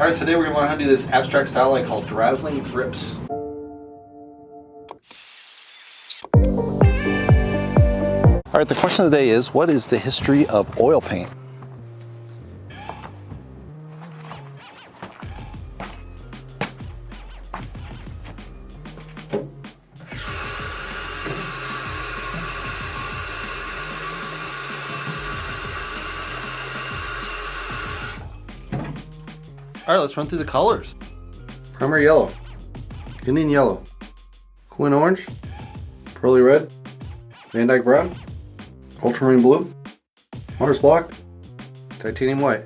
All right, today we're gonna learn how to do this abstract style I call Dazzling Drips. All right, the question of the day is, what is the history of oil paint? All right, let's run through the colors. Primary yellow, Indian yellow, Quin orange, pearly red, Van Dyke brown, ultramarine blue, Mars black, titanium white.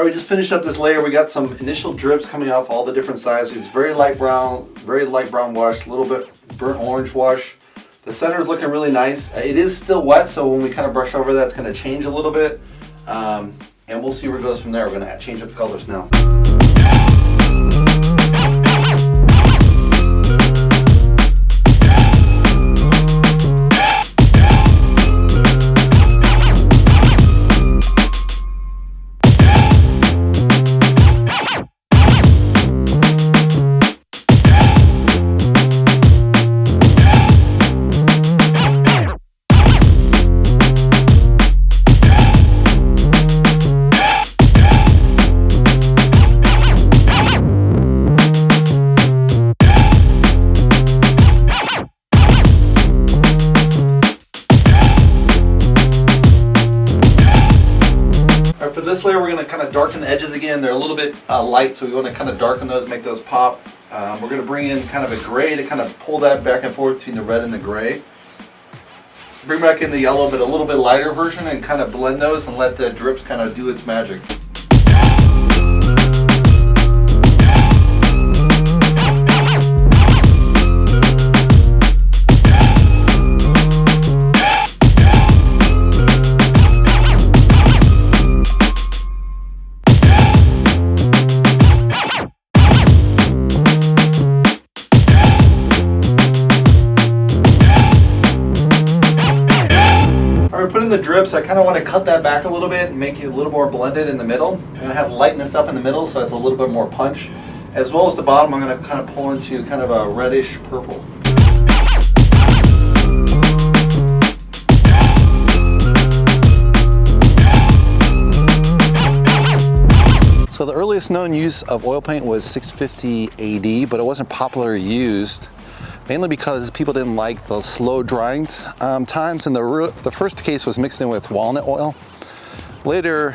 We just finished up this layer. We got some initial drips coming off all the different sizes. It's very light brown wash, a little bit burnt orange wash. The center is looking really nice. It is still wet, so when we kind of brush over that, it's going to change a little bit. And we'll see where it goes from there. We're going to change up the colors now. For this layer, we're going to kind of darken the edges again. They're a little bit light, so we want to kind of darken those, make those pop. We're going to bring in kind of a gray to kind of pull that back and forth between the red and the gray. Bring back in the yellow, but a little bit lighter version, and kind of blend those and let the drips kind of do its magic. Put in the drips. I kind of want to cut that back a little bit and make it a little more blended in the middle. I'm going to have lightness up in the middle, so it's a little bit more punch. As well as the bottom, I'm going to kind of pull into kind of a reddish purple. So the earliest known use of oil paint was 650 AD, but it wasn't popularly used, mainly because people didn't like the slow drying times, and the first case was mixed in with walnut oil. Later,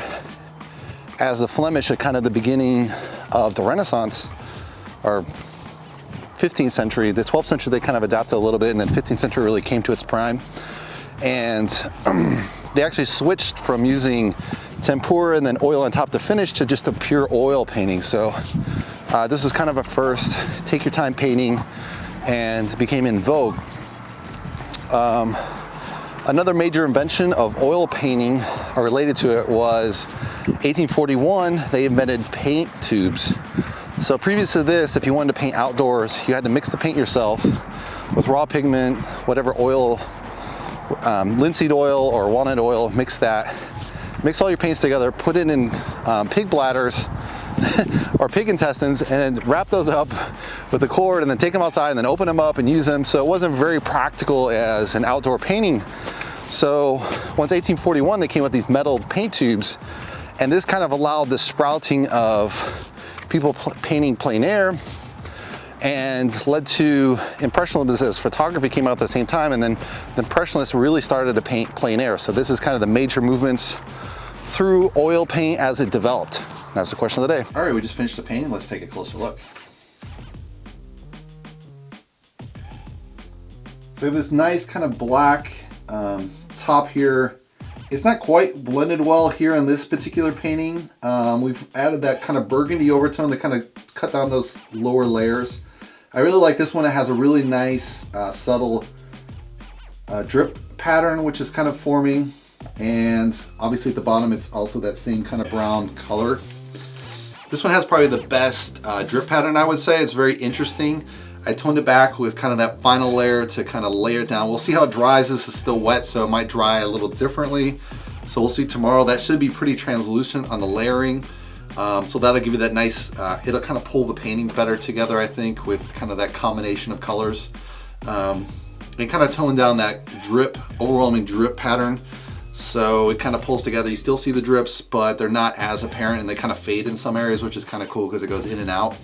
as the Flemish at kind of the beginning of the Renaissance, or 15th century, the 12th century they kind of adapted a little bit, and then 15th century really came to its prime. And they actually switched from using tempera and then oil on top to finish to just a pure oil painting. So this was kind of a first, take your time painting, and became in vogue. Another major invention of oil painting, or related to it, was 1841. They invented paint tubes. So previous to this, if you wanted to paint outdoors, you had to mix the paint yourself with raw pigment, whatever oil, linseed oil or walnut oil, mix all your paints together, put it in pig bladders or pig intestines, and then wrap those up with a cord, and then take them outside and then open them up and use them. So it wasn't very practical as an outdoor painting. So once 1841, they came with these metal paint tubes, and this kind of allowed the sprouting of people painting plein air, and led to Impressionism as photography came out at the same time, and then the Impressionists really started to paint plein air. So this is kind of the major movements through oil paint as it developed. That's the question of the day. All right, we just finished the painting. Let's take a closer look. So we have this nice kind of black top here. It's not quite blended well here in this particular painting. We've added that kind of burgundy overtone to kind of cut down those lower layers. I really like this one. It has a really nice, subtle drip pattern, which is kind of forming. And obviously at the bottom, it's also that same kind of brown color. This one has probably the best drip pattern, I would say. It's very interesting. I toned it back with kind of that final layer to kind of layer it down. We'll see how it dries. This is still wet, so it might dry a little differently. So we'll see tomorrow. That should be pretty translucent on the layering. So that'll give you that nice, it'll kind of pull the paintings better together, I think, with kind of that combination of colors. And kind of tone down that drip, overwhelming drip pattern. So it kind of pulls together. You still see the drips, but they're not as apparent, and they kind of fade in some areas, which is kind of cool because it goes in and out.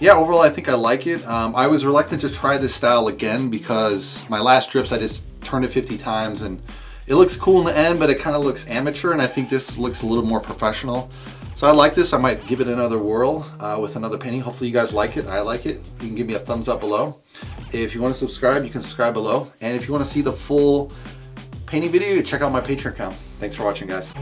Yeah, overall I think I like it. I was reluctant to try this style again because my last drips I just turned it 50 times and it looks cool in the end, but it kind of looks amateur, and I think this looks a little more professional. So I like this. I might give it another whirl with another painting. Hopefully you guys like it. I like it. You can give me a thumbs up below. If you want to subscribe, you can subscribe below. And if you want to see the full painting video, check out my Patreon account. Thanks for watching, guys.